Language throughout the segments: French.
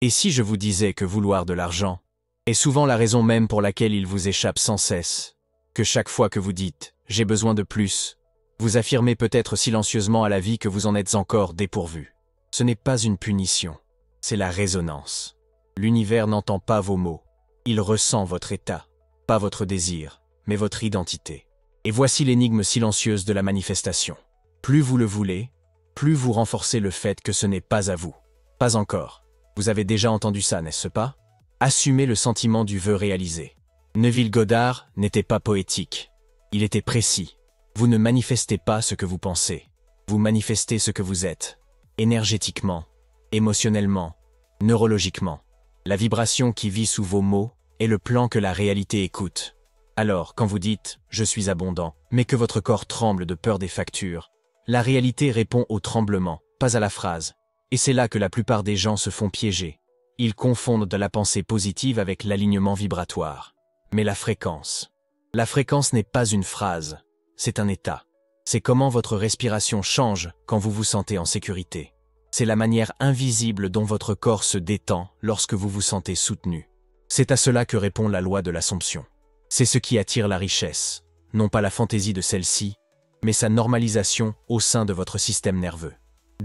Et si je vous disais que vouloir de l'argent est souvent la raison même pour laquelle il vous échappe sans cesse, que chaque fois que vous dites « j'ai besoin de plus », vous affirmez peut-être silencieusement à la vie que vous en êtes encore dépourvu. Ce n'est pas une punition, c'est la résonance. L'univers n'entend pas vos mots, il ressent votre état, pas votre désir, mais votre identité. Et voici l'énigme silencieuse de la manifestation. Plus vous le voulez, plus vous renforcez le fait que ce n'est pas à vous. Pas encore. Vous avez déjà entendu ça, n'est-ce pas? Assumez le sentiment du vœu réalisé. Neville Goddard n'était pas poétique. Il était précis. Vous ne manifestez pas ce que vous pensez. Vous manifestez ce que vous êtes. Énergétiquement, émotionnellement, neurologiquement. La vibration qui vit sous vos mots est le plan que la réalité écoute. Alors, quand vous dites « je suis abondant », mais que votre corps tremble de peur des factures, la réalité répond au tremblement, pas à la phrase. Et c'est là que la plupart des gens se font piéger. Ils confondent de la pensée positive avec l'alignement vibratoire. Mais la fréquence n'est pas une phrase, c'est un état. C'est comment votre respiration change quand vous vous sentez en sécurité. C'est la manière invisible dont votre corps se détend lorsque vous vous sentez soutenu. C'est à cela que répond la loi de l'Assomption. C'est ce qui attire la richesse, non pas la fantaisie de celle-ci, mais sa normalisation au sein de votre système nerveux.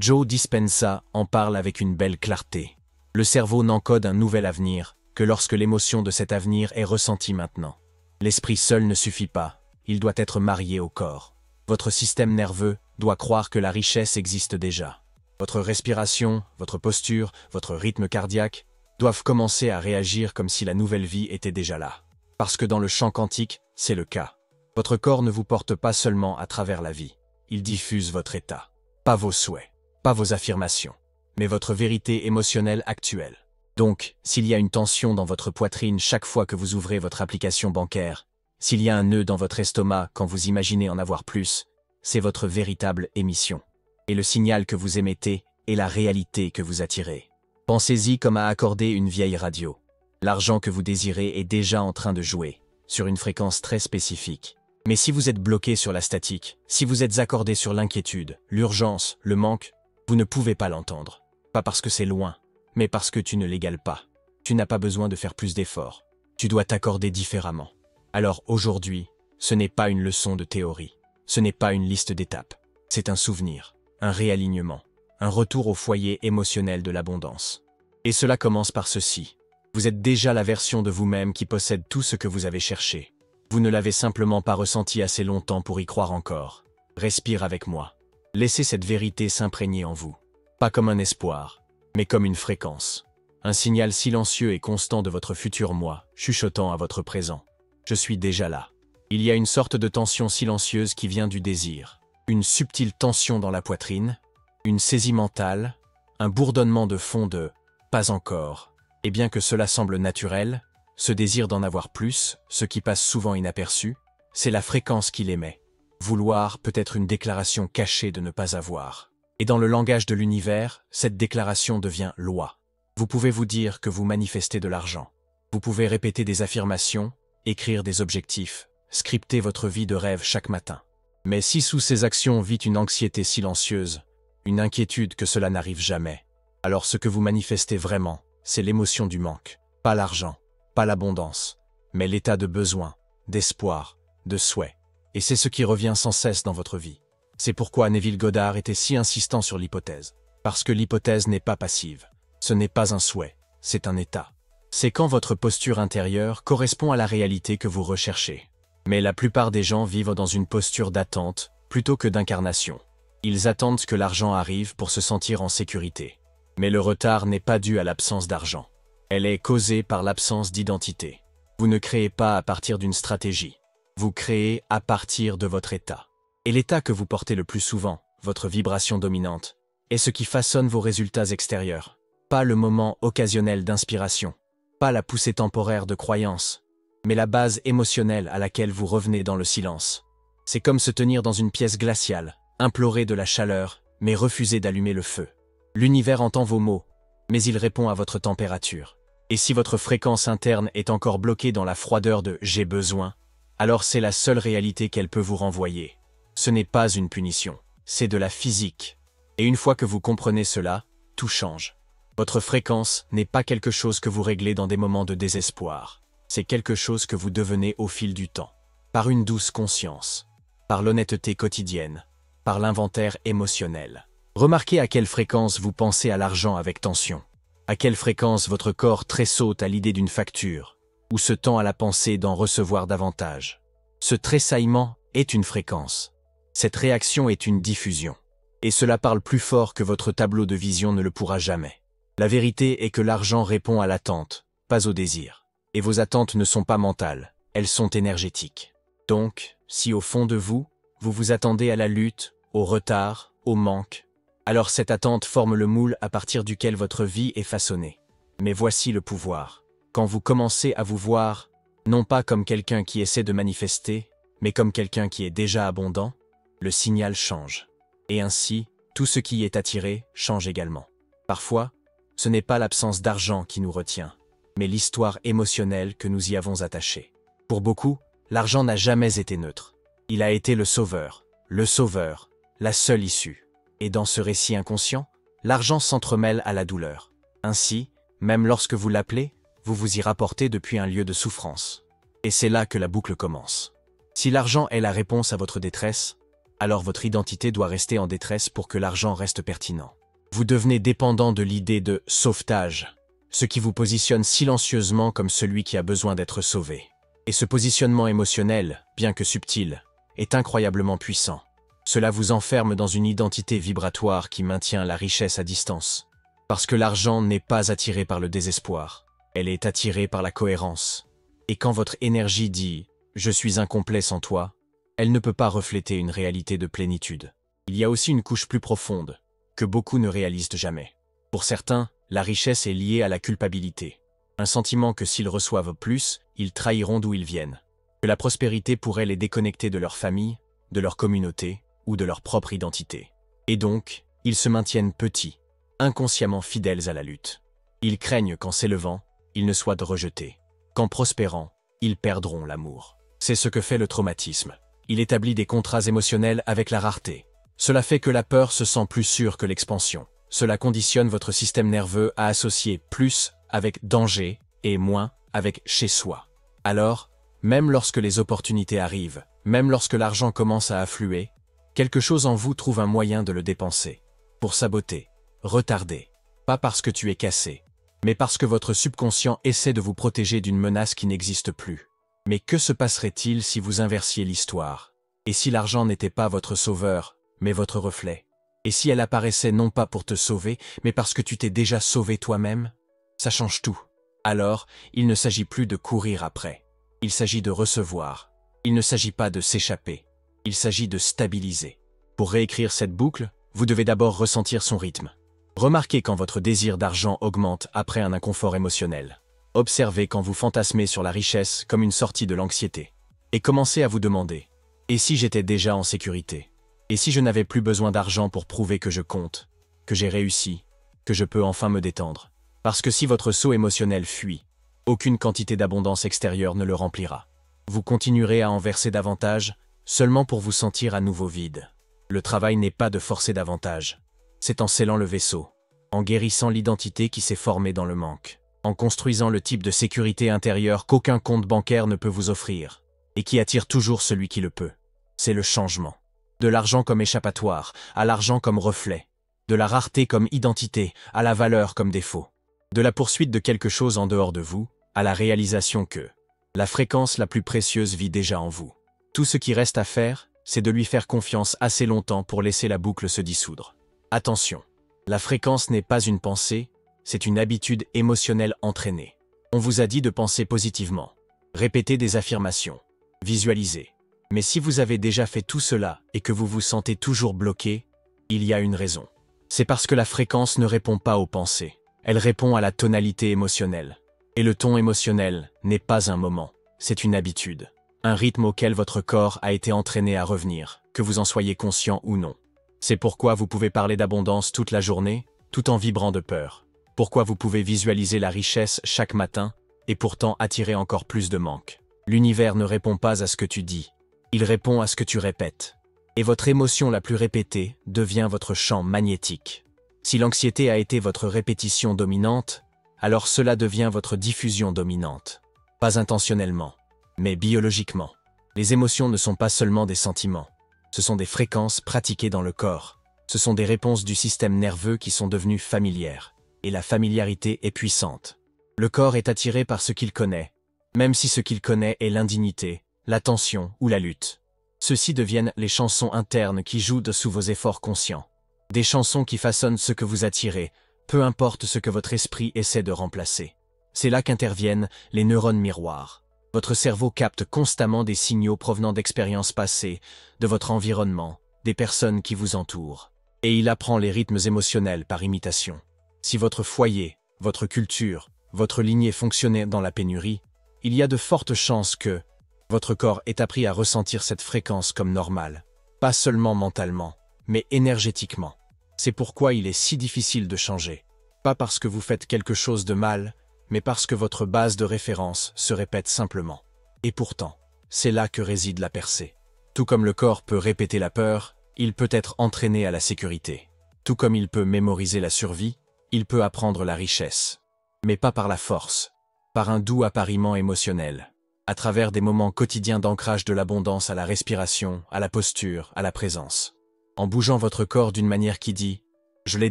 Joe Dispenza en parle avec une belle clarté. Le cerveau n'encode un nouvel avenir que lorsque l'émotion de cet avenir est ressentie maintenant. L'esprit seul ne suffit pas, il doit être marié au corps. Votre système nerveux doit croire que la richesse existe déjà. Votre respiration, votre posture, votre rythme cardiaque doivent commencer à réagir comme si la nouvelle vie était déjà là. Parce que dans le champ quantique, c'est le cas. Votre corps ne vous porte pas seulement à travers la vie, il diffuse votre état. Pas vos souhaits, pas vos affirmations, mais votre vérité émotionnelle actuelle. Donc, s'il y a une tension dans votre poitrine chaque fois que vous ouvrez votre application bancaire, s'il y a un nœud dans votre estomac quand vous imaginez en avoir plus, c'est votre véritable émission. Et le signal que vous émettez est la réalité que vous attirez. Pensez-y comme à accorder une vieille radio. L'argent que vous désirez est déjà en train de jouer, sur une fréquence très spécifique. Mais si vous êtes bloqué sur la statique, si vous êtes accordé sur l'inquiétude, l'urgence, le manque, vous ne pouvez pas l'entendre. Pas parce que c'est loin, mais parce que tu ne l'égales pas. Tu n'as pas besoin de faire plus d'efforts. Tu dois t'accorder différemment. Alors aujourd'hui, ce n'est pas une leçon de théorie. Ce n'est pas une liste d'étapes. C'est un souvenir, un réalignement, un retour au foyer émotionnel de l'abondance. Et cela commence par ceci. Vous êtes déjà la version de vous-même qui possède tout ce que vous avez cherché. Vous ne l'avez simplement pas ressenti assez longtemps pour y croire encore. Respire avec moi. Laissez cette vérité s'imprégner en vous. Pas comme un espoir, mais comme une fréquence. Un signal silencieux et constant de votre futur moi, chuchotant à votre présent. Je suis déjà là. Il y a une sorte de tension silencieuse qui vient du désir. Une subtile tension dans la poitrine, une saisie mentale, un bourdonnement de fond de « pas encore ». Et bien que cela semble naturel, ce désir d'en avoir plus, ce qui passe souvent inaperçu, c'est la fréquence qui l'émet. Vouloir peut être une déclaration cachée de ne pas avoir. Et dans le langage de l'univers, cette déclaration devient loi. Vous pouvez vous dire que vous manifestez de l'argent. Vous pouvez répéter des affirmations, écrire des objectifs, scripter votre vie de rêve chaque matin. Mais si sous ces actions vit une anxiété silencieuse, une inquiétude que cela n'arrive jamais, alors ce que vous manifestez vraiment, c'est l'émotion du manque, pas l'argent, pas l'abondance, mais l'état de besoin, d'espoir, de souhait. Et c'est ce qui revient sans cesse dans votre vie. C'est pourquoi Neville Goddard était si insistant sur l'hypothèse. Parce que l'hypothèse n'est pas passive. Ce n'est pas un souhait, c'est un état. C'est quand votre posture intérieure correspond à la réalité que vous recherchez. Mais la plupart des gens vivent dans une posture d'attente plutôt que d'incarnation. Ils attendent que l'argent arrive pour se sentir en sécurité. Mais le retard n'est pas dû à l'absence d'argent. Elle est causée par l'absence d'identité. Vous ne créez pas à partir d'une stratégie. Vous créez à partir de votre état. Et l'état que vous portez le plus souvent, votre vibration dominante, est ce qui façonne vos résultats extérieurs. Pas le moment occasionnel d'inspiration, pas la poussée temporaire de croyance, mais la base émotionnelle à laquelle vous revenez dans le silence. C'est comme se tenir dans une pièce glaciale, implorer de la chaleur, mais refuser d'allumer le feu. L'univers entend vos mots, mais il répond à votre température. Et si votre fréquence interne est encore bloquée dans la froideur de « j'ai besoin », alors c'est la seule réalité qu'elle peut vous renvoyer. Ce n'est pas une punition, c'est de la physique. Et une fois que vous comprenez cela, tout change. Votre fréquence n'est pas quelque chose que vous réglez dans des moments de désespoir. C'est quelque chose que vous devenez au fil du temps. Par une douce conscience, par l'honnêteté quotidienne, par l'inventaire émotionnel. Remarquez à quelle fréquence vous pensez à l'argent avec tension. À quelle fréquence votre corps tressaute à l'idée d'une facture, ou se tend à la pensée d'en recevoir davantage. Ce tressaillement est une fréquence. Cette réaction est une diffusion. Et cela parle plus fort que votre tableau de vision ne le pourra jamais. La vérité est que l'argent répond à l'attente, pas au désir. Et vos attentes ne sont pas mentales, elles sont énergétiques. Donc, si au fond de vous, vous vous attendez à la lutte, au retard, au manque, alors cette attente forme le moule à partir duquel votre vie est façonnée. Mais voici le pouvoir. Quand vous commencez à vous voir, non pas comme quelqu'un qui essaie de manifester, mais comme quelqu'un qui est déjà abondant, le signal change. Et ainsi, tout ce qui est attiré change également. Parfois, ce n'est pas l'absence d'argent qui nous retient, mais l'histoire émotionnelle que nous y avons attachée. Pour beaucoup, l'argent n'a jamais été neutre. Il a été le sauveur, la seule issue. Et dans ce récit inconscient, l'argent s'entremêle à la douleur. Ainsi, même lorsque vous l'appelez, vous vous y rapportez depuis un lieu de souffrance. Et c'est là que la boucle commence. Si l'argent est la réponse à votre détresse, alors votre identité doit rester en détresse pour que l'argent reste pertinent. Vous devenez dépendant de l'idée de sauvetage, ce qui vous positionne silencieusement comme celui qui a besoin d'être sauvé. Et ce positionnement émotionnel, bien que subtil, est incroyablement puissant. Cela vous enferme dans une identité vibratoire qui maintient la richesse à distance. Parce que l'argent n'est pas attiré par le désespoir, elle est attirée par la cohérence. Et quand votre énergie dit « je suis incomplet sans toi », elle ne peut pas refléter une réalité de plénitude. Il y a aussi une couche plus profonde, que beaucoup ne réalisent jamais. Pour certains, la richesse est liée à la culpabilité. Un sentiment que s'ils reçoivent plus, ils trahiront d'où ils viennent. Que la prospérité pourrait les déconnecter de leur famille, de leur communauté, ou de leur propre identité. Et donc, ils se maintiennent petits, inconsciemment fidèles à la lutte. Ils craignent qu'en s'élevant, ils ne soient rejetés. Qu'en prospérant, ils perdront l'amour. C'est ce que fait le traumatisme. Il établit des contrats émotionnels avec la rareté. Cela fait que la peur se sent plus sûre que l'expansion. Cela conditionne votre système nerveux à associer plus avec danger et moins avec chez soi. Alors, même lorsque les opportunités arrivent, même lorsque l'argent commence à affluer, quelque chose en vous trouve un moyen de le dépenser. Pour saboter, retarder. Pas parce que tu es cassé, mais parce que votre subconscient essaie de vous protéger d'une menace qui n'existe plus. Mais que se passerait-il si vous inversiez l'histoire? Et si l'argent n'était pas votre sauveur, mais votre reflet? Et si elle apparaissait non pas pour te sauver, mais parce que tu t'es déjà sauvé toi-même? Ça change tout. Alors, il ne s'agit plus de courir après. Il s'agit de recevoir. Il ne s'agit pas de s'échapper. Il s'agit de stabiliser. Pour réécrire cette boucle, vous devez d'abord ressentir son rythme. Remarquez quand votre désir d'argent augmente après un inconfort émotionnel. Observez quand vous fantasmez sur la richesse comme une sortie de l'anxiété. Et commencez à vous demander « Et si j'étais déjà en sécurité? Et si je n'avais plus besoin d'argent pour prouver que je compte, que j'ai réussi, que je peux enfin me détendre ?» Parce que si votre seau émotionnel fuit, aucune quantité d'abondance extérieure ne le remplira. Vous continuerez à en verser davantage, seulement pour vous sentir à nouveau vide. Le travail n'est pas de forcer davantage. C'est en scellant le vaisseau, en guérissant l'identité qui s'est formée dans le manque, en construisant le type de sécurité intérieure qu'aucun compte bancaire ne peut vous offrir, et qui attire toujours celui qui le peut. C'est le changement. De l'argent comme échappatoire, à l'argent comme reflet. De la rareté comme identité, à la valeur comme défaut. De la poursuite de quelque chose en dehors de vous, à la réalisation que la fréquence la plus précieuse vit déjà en vous. Tout ce qui reste à faire, c'est de lui faire confiance assez longtemps pour laisser la boucle se dissoudre. Attention, la fréquence n'est pas une pensée, c'est une habitude émotionnelle entraînée. On vous a dit de penser positivement, répéter des affirmations, visualiser. Mais si vous avez déjà fait tout cela et que vous vous sentez toujours bloqué, il y a une raison. C'est parce que la fréquence ne répond pas aux pensées, elle répond à la tonalité émotionnelle. Et le ton émotionnel n'est pas un moment, c'est une habitude. Un rythme auquel votre corps a été entraîné à revenir, que vous en soyez conscient ou non. C'est pourquoi vous pouvez parler d'abondance toute la journée, tout en vibrant de peur. Pourquoi vous pouvez visualiser la richesse chaque matin, et pourtant attirer encore plus de manque. L'univers ne répond pas à ce que tu dis, il répond à ce que tu répètes. Et votre émotion la plus répétée devient votre champ magnétique. Si l'anxiété a été votre répétition dominante, alors cela devient votre diffusion dominante. Pas intentionnellement, mais biologiquement. Les émotions ne sont pas seulement des sentiments. Ce sont des fréquences pratiquées dans le corps. Ce sont des réponses du système nerveux qui sont devenues familières. Et la familiarité est puissante. Le corps est attiré par ce qu'il connaît, même si ce qu'il connaît est l'indignité, la tension ou la lutte. Ceux-ci deviennent les chansons internes qui jouent sous vos efforts conscients. Des chansons qui façonnent ce que vous attirez, peu importe ce que votre esprit essaie de remplacer. C'est là qu'interviennent les neurones miroirs. Votre cerveau capte constamment des signaux provenant d'expériences passées, de votre environnement, des personnes qui vous entourent. Et il apprend les rythmes émotionnels par imitation. Si votre foyer, votre culture, votre lignée fonctionnait dans la pénurie, il y a de fortes chances que votre corps ait appris à ressentir cette fréquence comme normale. Pas seulement mentalement, mais énergétiquement. C'est pourquoi il est si difficile de changer. Pas parce que vous faites quelque chose de mal, mais parce que votre base de référence se répète simplement. Et pourtant, c'est là que réside la percée. Tout comme le corps peut répéter la peur, il peut être entraîné à la sécurité. Tout comme il peut mémoriser la survie, il peut apprendre la richesse. Mais pas par la force, par un doux appariement émotionnel, à travers des moments quotidiens d'ancrage de l'abondance à la respiration, à la posture, à la présence. En bougeant votre corps d'une manière qui dit « Je l'ai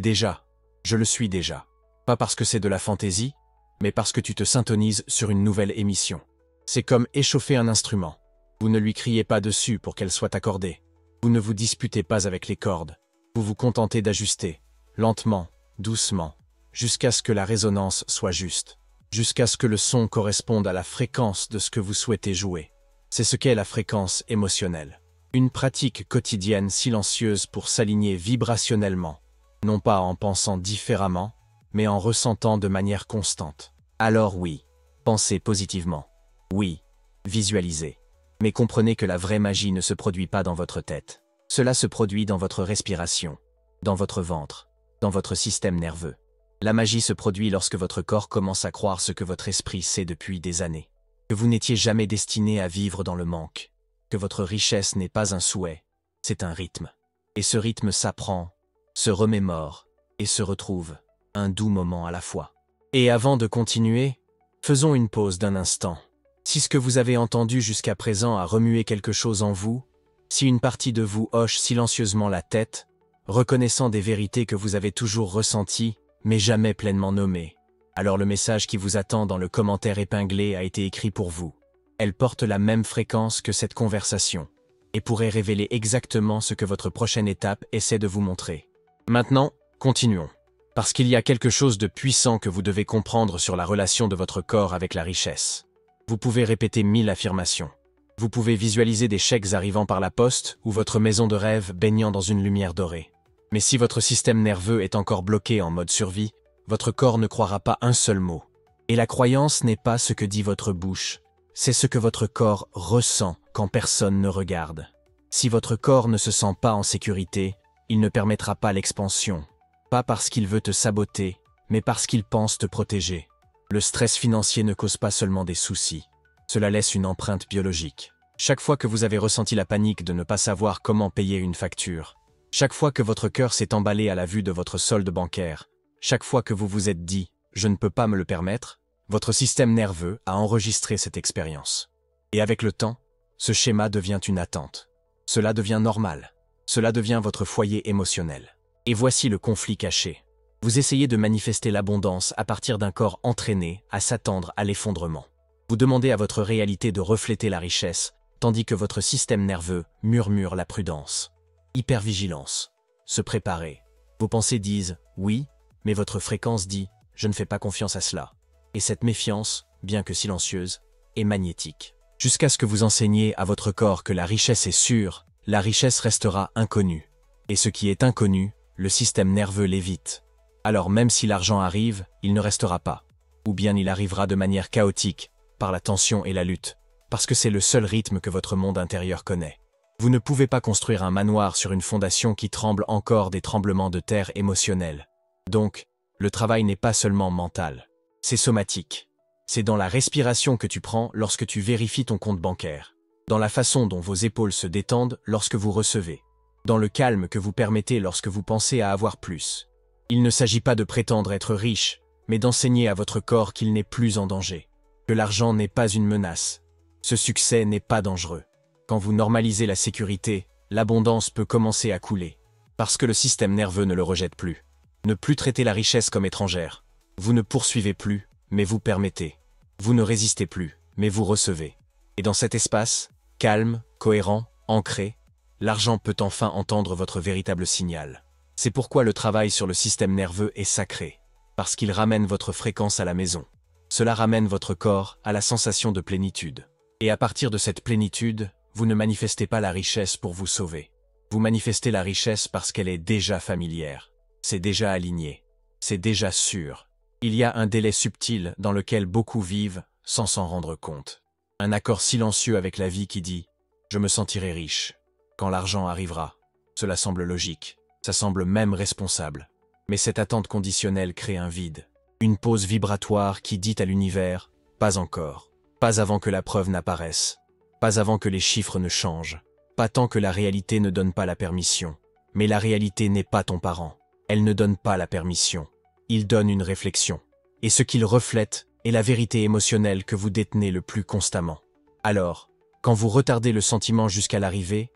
déjà, je le suis déjà ». Pas parce que c'est de la fantaisie, mais parce que tu te syntonises sur une nouvelle émission. C'est comme échauffer un instrument. Vous ne lui criez pas dessus pour qu'elle soit accordée. Vous ne vous disputez pas avec les cordes. Vous vous contentez d'ajuster, lentement, doucement, jusqu'à ce que la résonance soit juste, jusqu'à ce que le son corresponde à la fréquence de ce que vous souhaitez jouer. C'est ce qu'est la fréquence émotionnelle. Une pratique quotidienne silencieuse pour s'aligner vibrationnellement, non pas en pensant différemment, mais en ressentant de manière constante. Alors oui, pensez positivement. Oui, visualisez. Mais comprenez que la vraie magie ne se produit pas dans votre tête. Cela se produit dans votre respiration, dans votre ventre, dans votre système nerveux. La magie se produit lorsque votre corps commence à croire ce que votre esprit sait depuis des années. Que vous n'étiez jamais destiné à vivre dans le manque. Que votre richesse n'est pas un souhait, c'est un rythme. Et ce rythme s'apprend, se remémore et se retrouve, un doux moment à la fois. Et avant de continuer, faisons une pause d'un instant. Si ce que vous avez entendu jusqu'à présent a remué quelque chose en vous, si une partie de vous hoche silencieusement la tête, reconnaissant des vérités que vous avez toujours ressenties, mais jamais pleinement nommées, alors le message qui vous attend dans le commentaire épinglé a été écrit pour vous. Elle porte la même fréquence que cette conversation, et pourrait révéler exactement ce que votre prochaine étape essaie de vous montrer. Maintenant, continuons. Parce qu'il y a quelque chose de puissant que vous devez comprendre sur la relation de votre corps avec la richesse. Vous pouvez répéter 1000 affirmations. Vous pouvez visualiser des chèques arrivant par la poste ou votre maison de rêve baignant dans une lumière dorée. Mais si votre système nerveux est encore bloqué en mode survie, votre corps ne croira pas un seul mot. Et la croyance n'est pas ce que dit votre bouche, c'est ce que votre corps ressent quand personne ne regarde. Si votre corps ne se sent pas en sécurité, il ne permettra pas l'expansion. Pas parce qu'il veut te saboter, mais parce qu'il pense te protéger. Le stress financier ne cause pas seulement des soucis. Cela laisse une empreinte biologique. Chaque fois que vous avez ressenti la panique de ne pas savoir comment payer une facture, chaque fois que votre cœur s'est emballé à la vue de votre solde bancaire, chaque fois que vous vous êtes dit « je ne peux pas me le permettre », votre système nerveux a enregistré cette expérience. Et avec le temps, ce schéma devient une attente. Cela devient normal. Cela devient votre foyer émotionnel. Et voici le conflit caché. Vous essayez de manifester l'abondance à partir d'un corps entraîné à s'attendre à l'effondrement. Vous demandez à votre réalité de refléter la richesse, tandis que votre système nerveux murmure la prudence. Hypervigilance. Se préparer. Vos pensées disent « oui », mais votre fréquence dit « je ne fais pas confiance à cela ». Et cette méfiance, bien que silencieuse, est magnétique. Jusqu'à ce que vous enseigniez à votre corps que la richesse est sûre, la richesse restera inconnue. Et ce qui est inconnu, le système nerveux l'évite. Alors même si l'argent arrive, il ne restera pas. Ou bien il arrivera de manière chaotique, par la tension et la lutte, parce que c'est le seul rythme que votre monde intérieur connaît. Vous ne pouvez pas construire un manoir sur une fondation qui tremble encore des tremblements de terre émotionnels. Donc, le travail n'est pas seulement mental, c'est somatique. C'est dans la respiration que tu prends lorsque tu vérifies ton compte bancaire, dans la façon dont vos épaules se détendent lorsque vous recevez, dans le calme que vous permettez lorsque vous pensez à avoir plus. Il ne s'agit pas de prétendre être riche, mais d'enseigner à votre corps qu'il n'est plus en danger, que l'argent n'est pas une menace. Ce succès n'est pas dangereux. Quand vous normalisez la sécurité, l'abondance peut commencer à couler, parce que le système nerveux ne le rejette plus. Ne plus traiter la richesse comme étrangère. Vous ne poursuivez plus, mais vous permettez. Vous ne résistez plus, mais vous recevez. Et dans cet espace, calme, cohérent, ancré, l'argent peut enfin entendre votre véritable signal. C'est pourquoi le travail sur le système nerveux est sacré, parce qu'il ramène votre fréquence à la maison. Cela ramène votre corps à la sensation de plénitude. Et à partir de cette plénitude, vous ne manifestez pas la richesse pour vous sauver. Vous manifestez la richesse parce qu'elle est déjà familière. C'est déjà aligné. C'est déjà sûr. Il y a un délai subtil dans lequel beaucoup vivent sans s'en rendre compte. Un accord silencieux avec la vie qui dit « Je me sentirai riche » quand l'argent arrivera. Cela semble logique. Ça semble même responsable. Mais cette attente conditionnelle crée un vide. Une pause vibratoire qui dit à l'univers « Pas encore. Pas avant que la preuve n'apparaisse. Pas avant que les chiffres ne changent. Pas tant que la réalité ne donne pas la permission. Mais la réalité n'est pas ton parent. Elle ne donne pas la permission. Il donne une réflexion. Et ce qu'il reflète est la vérité émotionnelle que vous détenez le plus constamment. Alors, quand vous retardez le sentiment jusqu'à l'arrivée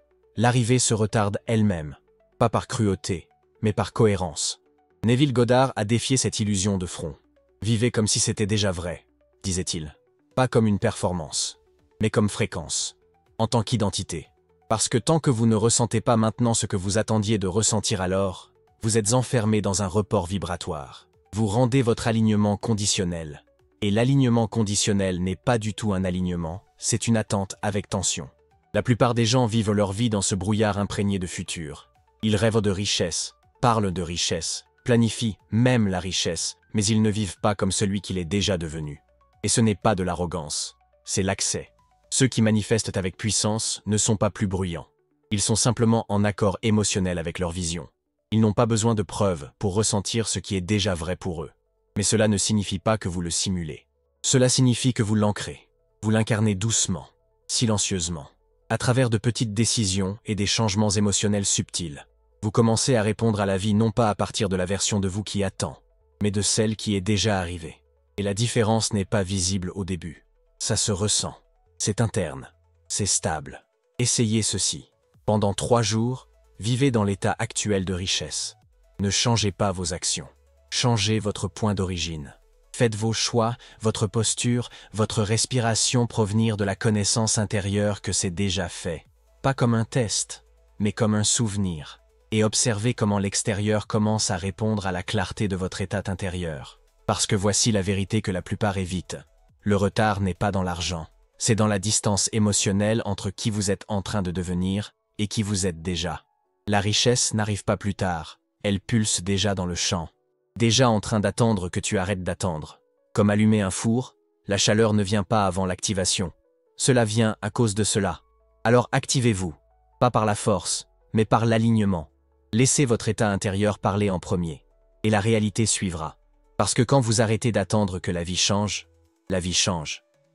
se retarde elle-même. Pas par cruauté, mais par cohérence. Neville Goddard a défié cette illusion de front. Vivez comme si c'était déjà vrai, disait-il. Pas comme une performance, mais comme fréquence, en tant qu'identité. Parce que tant que vous ne ressentez pas maintenant ce que vous attendiez de ressentir alors, vous êtes enfermé dans un report vibratoire. Vous rendez votre alignement conditionnel. Et l'alignement conditionnel n'est pas du tout un alignement, c'est une attente avec tension. La plupart des gens vivent leur vie dans ce brouillard imprégné de futur. Ils rêvent de richesse, parlent de richesse, planifient même la richesse, mais ils ne vivent pas comme celui qu'il est déjà devenu. Et ce n'est pas de l'arrogance, c'est l'accès. Ceux qui manifestent avec puissance ne sont pas plus bruyants. Ils sont simplement en accord émotionnel avec leur vision. Ils n'ont pas besoin de preuves pour ressentir ce qui est déjà vrai pour eux. Mais cela ne signifie pas que vous le simulez. Cela signifie que vous l'ancrez. Vous l'incarnez doucement, silencieusement, à travers de petites décisions et des changements émotionnels subtils. Vous commencez à répondre à la vie non pas à partir de la version de vous qui attend, mais de celle qui est déjà arrivée. Et la différence n'est pas visible au début. Ça se ressent. C'est interne. C'est stable. Essayez ceci. Pendant 3 jours, vivez dans l'état actuel de richesse. Ne changez pas vos actions. Changez votre point d'origine. Faites vos choix, votre posture, votre respiration provenir de la connaissance intérieure que c'est déjà fait. Pas comme un test, mais comme un souvenir. Et observez comment l'extérieur commence à répondre à la clarté de votre état intérieur. Parce que voici la vérité que la plupart évitent. Le retard n'est pas dans l'argent. C'est dans la distance émotionnelle entre qui vous êtes en train de devenir et qui vous êtes déjà. La richesse n'arrive pas plus tard. Elle pulse déjà dans le champ. Déjà en train d'attendre que tu arrêtes d'attendre. Comme allumer un four, la chaleur ne vient pas avant l'activation. Cela vient à cause de cela. Alors activez-vous. Pas par la force, mais par l'alignement. Laissez votre état intérieur parler en premier. Et la réalité suivra. Parce que quand vous arrêtez d'attendre que la vie change.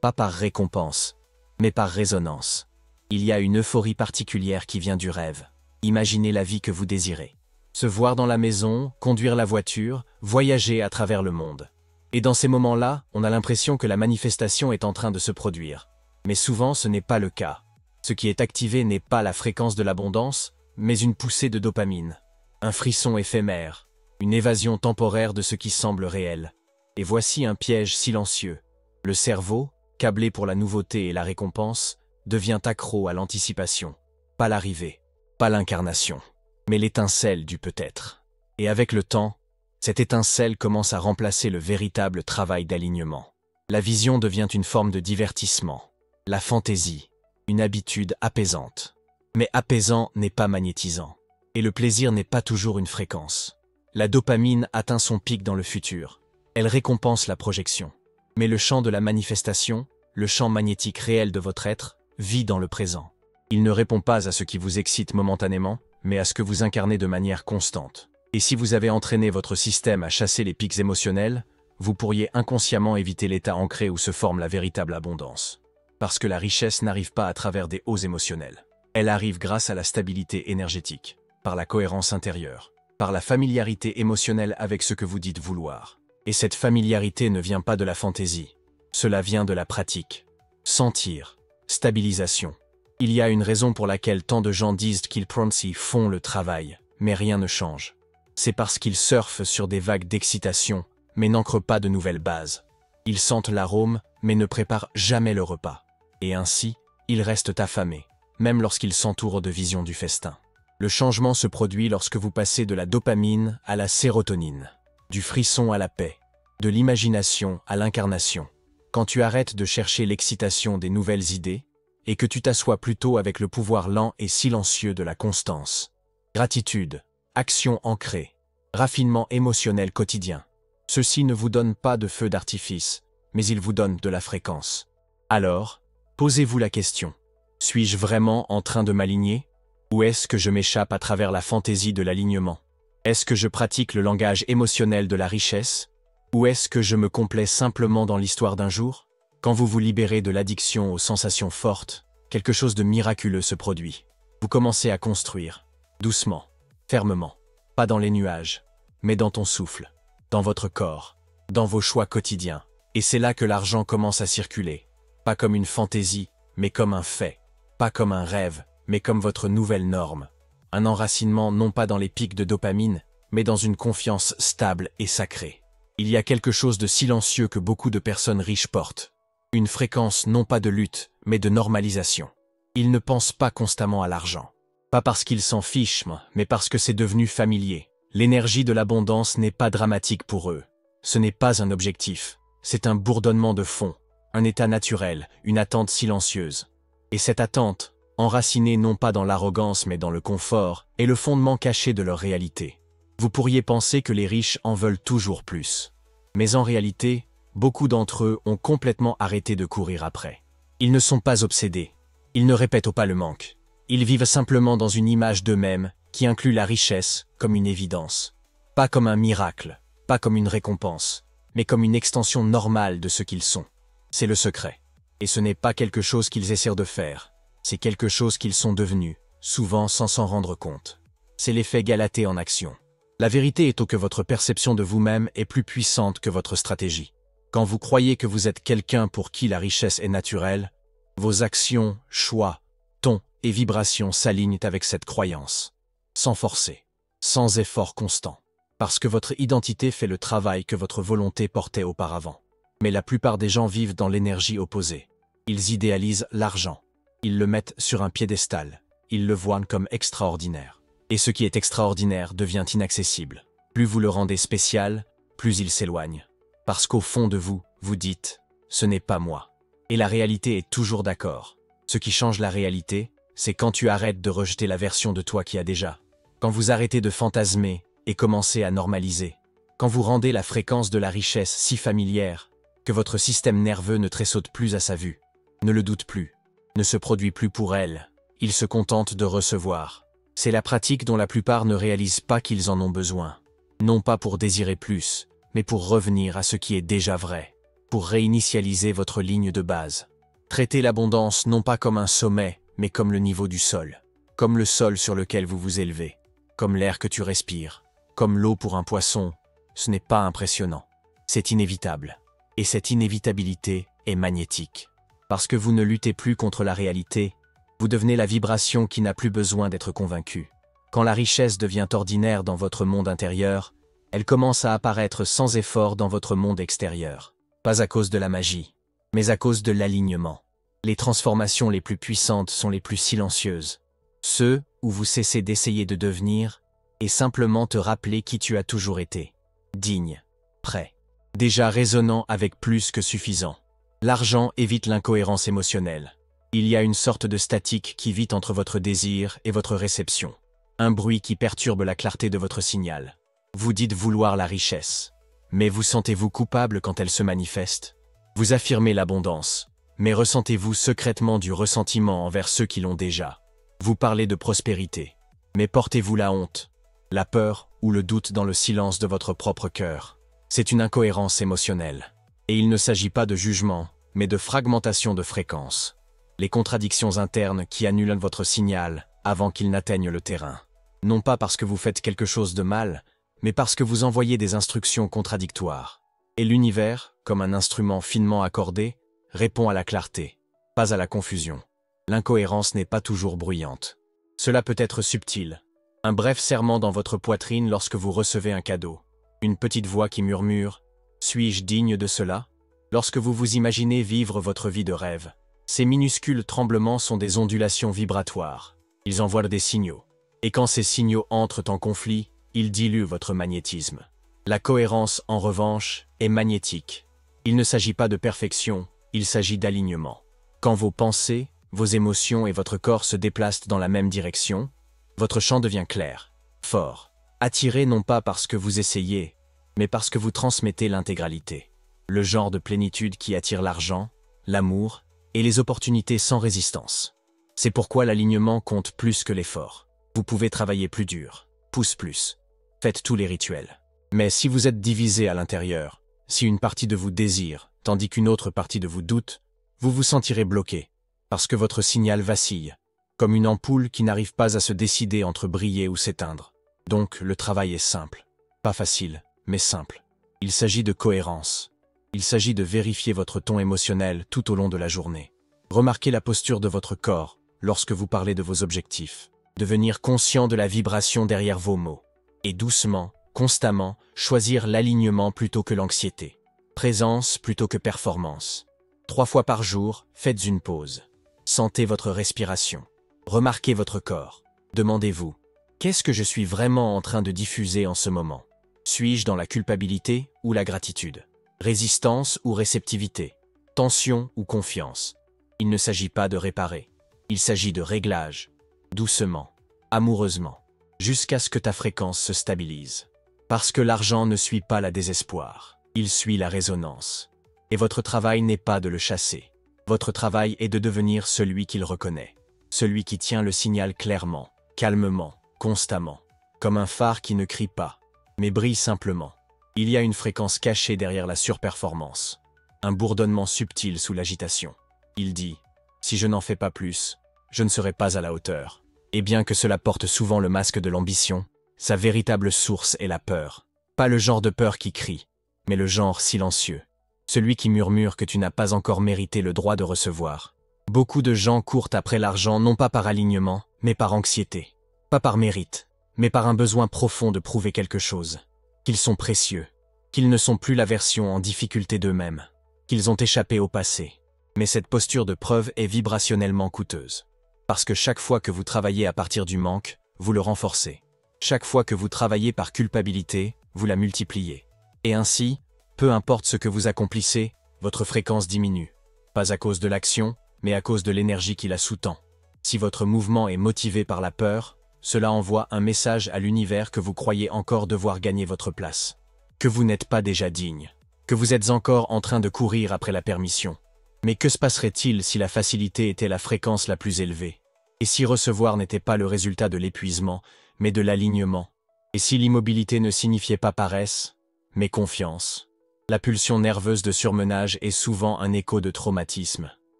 Pas par récompense, mais par résonance. Il y a une euphorie particulière qui vient du rêve. Imaginez la vie que vous désirez. Se voir dans la maison, conduire la voiture, voyager à travers le monde. Et dans ces moments-là, on a l'impression que la manifestation est en train de se produire. Mais souvent, ce n'est pas le cas. Ce qui est activé n'est pas la fréquence de l'abondance, mais une poussée de dopamine. Un frisson éphémère, une évasion temporaire de ce qui semble réel. Et voici un piège silencieux. Le cerveau, câblé pour la nouveauté et la récompense, devient accro à l'anticipation. Pas l'arrivée, pas l'incarnation, mais l'étincelle du peut-être. Et avec le temps, cette étincelle commence à remplacer le véritable travail d'alignement. La vision devient une forme de divertissement, la fantaisie, une habitude apaisante. Mais apaisant n'est pas magnétisant. Et le plaisir n'est pas toujours une fréquence. La dopamine atteint son pic dans le futur. Elle récompense la projection. Mais le champ de la manifestation, le champ magnétique réel de votre être, vit dans le présent. Il ne répond pas à ce qui vous excite momentanément, mais à ce que vous incarnez de manière constante. Et si vous avez entraîné votre système à chasser les pics émotionnels, vous pourriez inconsciemment éviter l'état ancré où se forme la véritable abondance. Parce que la richesse n'arrive pas à travers des hauts émotionnels. Elle arrive grâce à la stabilité énergétique, par la cohérence intérieure. par la familiarité émotionnelle avec ce que vous dites vouloir. Et cette familiarité ne vient pas de la fantaisie. Cela vient de la pratique. Sentir. Stabilisation. Il y a une raison pour laquelle tant de gens disent qu'ils font le travail, mais rien ne change. C'est parce qu'ils surfent sur des vagues d'excitation, mais n'ancrent pas de nouvelles bases. Ils sentent l'arôme, mais ne préparent jamais le repas. Et ainsi, ils restent affamés, même lorsqu'ils s'entourent de visions du festin. Le changement se produit lorsque vous passez de la dopamine à la sérotonine, du frisson à la paix, de l'imagination à l'incarnation. Quand tu arrêtes de chercher l'excitation des nouvelles idées, et que tu t'assois plutôt avec le pouvoir lent et silencieux de la constance. Gratitude, action ancrée, raffinement émotionnel quotidien. Ceci ne vous donne pas de feu d'artifice, mais il vous donne de la fréquence. Alors, posez-vous la question. Suis-je vraiment en train de m'aligner? Ou est-ce que je m'échappe à travers la fantaisie de l'alignement? Est-ce que je pratique le langage émotionnel de la richesse? Ou est-ce que je me complais simplement dans l'histoire d'un jour? Quand vous vous libérez de l'addiction aux sensations fortes, quelque chose de miraculeux se produit. Vous commencez à construire, doucement, fermement, pas dans les nuages, mais dans ton souffle, dans votre corps, dans vos choix quotidiens. Et c'est là que l'argent commence à circuler, pas comme une fantaisie, mais comme un fait, pas comme un rêve, mais comme votre nouvelle norme. Un enracinement non pas dans les pics de dopamine, mais dans une confiance stable et sacrée. Il y a quelque chose de silencieux que beaucoup de personnes riches portent. Une fréquence non pas de lutte, mais de normalisation. Ils ne pensent pas constamment à l'argent. Pas parce qu'ils s'en fichent, mais parce que c'est devenu familier. L'énergie de l'abondance n'est pas dramatique pour eux. Ce n'est pas un objectif. C'est un bourdonnement de fond, un état naturel, une attente silencieuse. Et cette attente, enracinée non pas dans l'arrogance mais dans le confort, est le fondement caché de leur réalité. Vous pourriez penser que les riches en veulent toujours plus. Mais en réalité, beaucoup d'entre eux ont complètement arrêté de courir après. Ils ne sont pas obsédés. Ils ne répètent pas le manque. Ils vivent simplement dans une image d'eux-mêmes qui inclut la richesse comme une évidence. Pas comme un miracle, pas comme une récompense, mais comme une extension normale de ce qu'ils sont. C'est le secret. Et ce n'est pas quelque chose qu'ils essaient de faire. C'est quelque chose qu'ils sont devenus, souvent sans s'en rendre compte. C'est l'effet Galatée en action. La vérité est que votre perception de vous-même est plus puissante que votre stratégie. Quand vous croyez que vous êtes quelqu'un pour qui la richesse est naturelle, vos actions, choix, tons et vibrations s'alignent avec cette croyance. Sans forcer, sans effort constant. Parce que votre identité fait le travail que votre volonté portait auparavant. Mais la plupart des gens vivent dans l'énergie opposée. Ils idéalisent l'argent. Ils le mettent sur un piédestal. Ils le voient comme extraordinaire. Et ce qui est extraordinaire devient inaccessible. Plus vous le rendez spécial, plus il s'éloigne. Parce qu'au fond de vous, vous dites « ce n'est pas moi ». Et la réalité est toujours d'accord. Ce qui change la réalité, c'est quand tu arrêtes de rejeter la version de toi qui a déjà. Quand vous arrêtez de fantasmer et commencez à normaliser. Quand vous rendez la fréquence de la richesse si familière que votre système nerveux ne tressaute plus à sa vue, ne le doute plus, ne se produit plus pour elle, il se contente de recevoir. C'est la pratique dont la plupart ne réalisent pas qu'ils en ont besoin. Non pas pour désirer plus, mais pour revenir à ce qui est déjà vrai, pour réinitialiser votre ligne de base. Traitez l'abondance non pas comme un sommet, mais comme le niveau du sol, comme le sol sur lequel vous vous élevez, comme l'air que tu respires, comme l'eau pour un poisson. Ce n'est pas impressionnant, c'est inévitable. Et cette inévitabilité est magnétique. Parce que vous ne luttez plus contre la réalité, vous devenez la vibration qui n'a plus besoin d'être convaincue. Quand la richesse devient ordinaire dans votre monde intérieur, elle commence à apparaître sans effort dans votre monde extérieur. Pas à cause de la magie, mais à cause de l'alignement. Les transformations les plus puissantes sont les plus silencieuses. Ceux où vous cessez d'essayer de devenir et simplement te rappeler qui tu as toujours été. Digne, prêt, déjà résonnant avec plus que suffisant. L'argent évite l'incohérence émotionnelle. Il y a une sorte de statique qui vit entre votre désir et votre réception. Un bruit qui perturbe la clarté de votre signal. Vous dites vouloir la richesse. Mais vous sentez-vous coupable quand elle se manifeste? Vous affirmez l'abondance. Mais ressentez-vous secrètement du ressentiment envers ceux qui l'ont déjà? Vous parlez de prospérité. Mais portez-vous la honte, la peur ou le doute dans le silence de votre propre cœur? C'est une incohérence émotionnelle. Et il ne s'agit pas de jugement, mais de fragmentation de fréquences. Les contradictions internes qui annulent votre signal avant qu'il n'atteigne le terrain. Non pas parce que vous faites quelque chose de mal, mais parce que vous envoyez des instructions contradictoires. Et l'univers, comme un instrument finement accordé, répond à la clarté, pas à la confusion. L'incohérence n'est pas toujours bruyante. Cela peut être subtil. Un bref serrement dans votre poitrine lorsque vous recevez un cadeau. Une petite voix qui murmure « Suis-je digne de cela ?» Lorsque vous vous imaginez vivre votre vie de rêve. Ces minuscules tremblements sont des ondulations vibratoires. Ils envoient des signaux. Et quand ces signaux entrent en conflit, ils diluent votre magnétisme. La cohérence, en revanche, est magnétique. Il ne s'agit pas de perfection, il s'agit d'alignement. Quand vos pensées, vos émotions et votre corps se déplacent dans la même direction, votre champ devient clair, fort, attiré non pas parce que vous essayez, mais parce que vous transmettez l'intégralité. Le genre de plénitude qui attire l'argent, l'amour et les opportunités sans résistance. C'est pourquoi l'alignement compte plus que l'effort. Vous pouvez travailler plus dur, pousse plus, faites tous les rituels. Mais si vous êtes divisé à l'intérieur, si une partie de vous désire, tandis qu'une autre partie de vous doute, vous vous sentirez bloqué, parce que votre signal vacille, comme une ampoule qui n'arrive pas à se décider entre briller ou s'éteindre. Donc le travail est simple, pas facile, mais simple. Il s'agit de cohérence. Il s'agit de vérifier votre ton émotionnel tout au long de la journée. Remarquez la posture de votre corps lorsque vous parlez de vos objectifs. Devenir conscient de la vibration derrière vos mots. Et doucement, constamment, choisir l'alignement plutôt que l'anxiété. Présence plutôt que performance. 3 fois par jour, faites une pause. Sentez votre respiration. Remarquez votre corps. Demandez-vous, qu'est-ce que je suis vraiment en train de diffuser en ce moment? Suis-je dans la culpabilité ou la gratitude? Résistance ou réceptivité? Tension ou confiance? Il ne s'agit pas de réparer. Il s'agit de réglage. Doucement, amoureusement, jusqu'à ce que ta fréquence se stabilise. Parce que l'argent ne suit pas la désespoir. Il suit la résonance. Et votre travail n'est pas de le chasser. Votre travail est de devenir celui qu'il reconnaît. Celui qui tient le signal clairement, calmement, constamment. Comme un phare qui ne crie pas, mais brille simplement. Il y a une fréquence cachée derrière la surperformance. Un bourdonnement subtil sous l'agitation. Il dit « Si je n'en fais pas plus, je ne serai pas à la hauteur. » Et bien que cela porte souvent le masque de l'ambition, sa véritable source est la peur. Pas le genre de peur qui crie, mais le genre silencieux. Celui qui murmure que tu n'as pas encore mérité le droit de recevoir. Beaucoup de gens courent après l'argent non pas par alignement, mais par anxiété. Pas par mérite, mais par un besoin profond de prouver quelque chose. Qu'ils sont précieux, qu'ils ne sont plus la version en difficulté d'eux-mêmes, qu'ils ont échappé au passé. Mais cette posture de preuve est vibrationnellement coûteuse. Parce que chaque fois que vous travaillez à partir du manque, vous le renforcez. Chaque fois que vous travaillez par culpabilité, vous la multipliez. Et ainsi, peu importe ce que vous accomplissez, votre fréquence diminue. Pas à cause de l'action, mais à cause de l'énergie qui la sous-tend. Si votre mouvement est motivé par la peur, cela envoie un message à l'univers que vous croyez encore devoir gagner votre place. Que vous n'êtes pas déjà digne. Que vous êtes encore en train de courir après la permission. Mais que se passerait-il si la facilité était la fréquence la plus élevée? Et si recevoir n'était pas le résultat de l'épuisement, mais de l'alignement? Et si l'immobilité ne signifiait pas paresse, mais confiance? La pulsion nerveuse de surmenage est souvent un écho de traumatisme.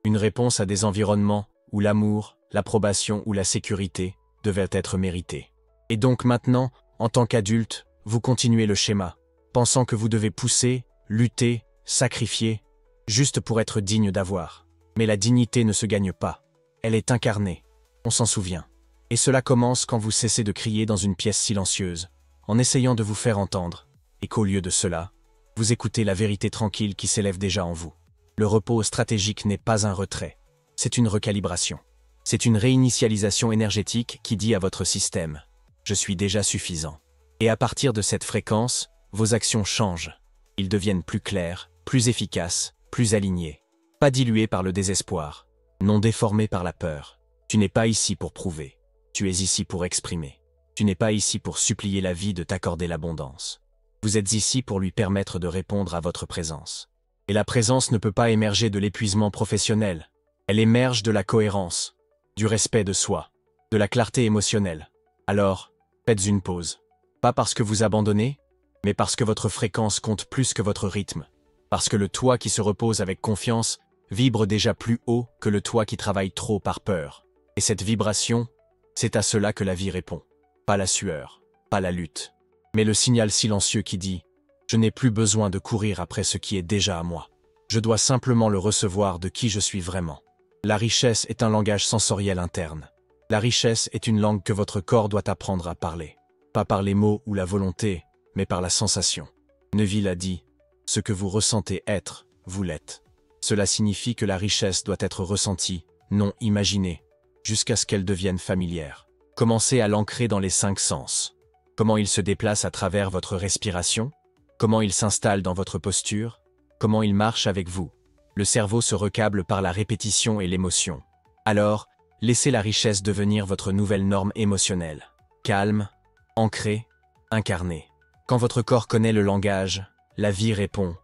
Une réponse à des environnements où l'amour, l'approbation ou la sécurité devaient être méritées. Et donc maintenant, en tant qu'adulte, vous continuez le schéma, pensant que vous devez pousser, lutter, sacrifier, juste pour être digne d'avoir. Mais la dignité ne se gagne pas. Elle est incarnée. On s'en souvient. Et cela commence quand vous cessez de crier dans une pièce silencieuse, en essayant de vous faire entendre, et qu'au lieu de cela, vous écoutez la vérité tranquille qui s'élève déjà en vous. Le repos stratégique n'est pas un retrait. C'est une recalibration. C'est une réinitialisation énergétique qui dit à votre système « Je suis déjà suffisant ». Et à partir de cette fréquence, vos actions changent. Ils deviennent plus clairs, plus efficaces, plus alignés. Pas dilués par le désespoir, non déformés par la peur. Tu n'es pas ici pour prouver. Tu es ici pour exprimer. Tu n'es pas ici pour supplier la vie de t'accorder l'abondance. Vous êtes ici pour lui permettre de répondre à votre présence. Et la présence ne peut pas émerger de l'épuisement professionnel. Elle émerge de la cohérence, du respect de soi, de la clarté émotionnelle. Alors, faites une pause. Pas parce que vous abandonnez, mais parce que votre fréquence compte plus que votre rythme. Parce que le toi qui se repose avec confiance vibre déjà plus haut que le toi qui travaille trop par peur. Et cette vibration, c'est à cela que la vie répond. pas la sueur, pas la lutte, mais le signal silencieux qui dit « Je n'ai plus besoin de courir après ce qui est déjà à moi. Je dois simplement le recevoir de qui je suis vraiment. » La richesse est un langage sensoriel interne. La richesse est une langue que votre corps doit apprendre à parler. Pas par les mots ou la volonté, mais par la sensation. Neville a dit « Ce que vous ressentez être, vous l'êtes ». Cela signifie que la richesse doit être ressentie, non imaginée, jusqu'à ce qu'elle devienne familière. Commencez à l'ancrer dans les 5 sens. Comment il se déplace à travers votre respiration? Comment il s'installe dans votre posture? Comment il marche avec vous? Le cerveau se recable par la répétition et l'émotion. Alors, laissez la richesse devenir votre nouvelle norme émotionnelle. Calme, ancré, incarné. Quand votre corps connaît le langage, la vie répond,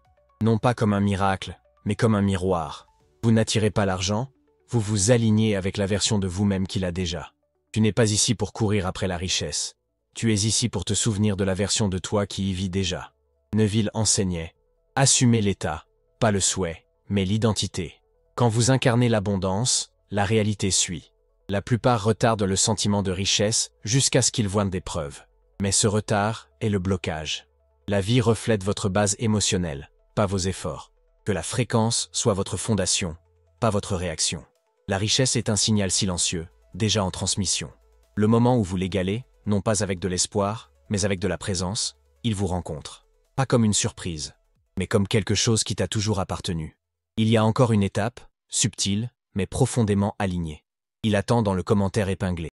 non pas comme un miracle, mais comme un miroir. Vous n'attirez pas l'argent, vous vous alignez avec la version de vous-même qu'il a déjà. Tu n'es pas ici pour courir après la richesse. Tu es ici pour te souvenir de la version de toi qui y vit déjà. Neville enseignait, assumez l'état, pas le souhait, mais l'identité. Quand vous incarnez l'abondance, la réalité suit. La plupart retardent le sentiment de richesse jusqu'à ce qu'ils voient des preuves. Mais ce retard est le blocage. La vie reflète votre base émotionnelle, pas vos efforts. Que la fréquence soit votre fondation, pas votre réaction. La richesse est un signal silencieux, déjà en transmission. Le moment où vous l'égalez, non pas avec de l'espoir, mais avec de la présence, il vous rencontre. Pas comme une surprise, mais comme quelque chose qui t'a toujours appartenu. Il y a encore une étape, subtile, mais profondément alignée. Il attend dans le commentaire épinglé.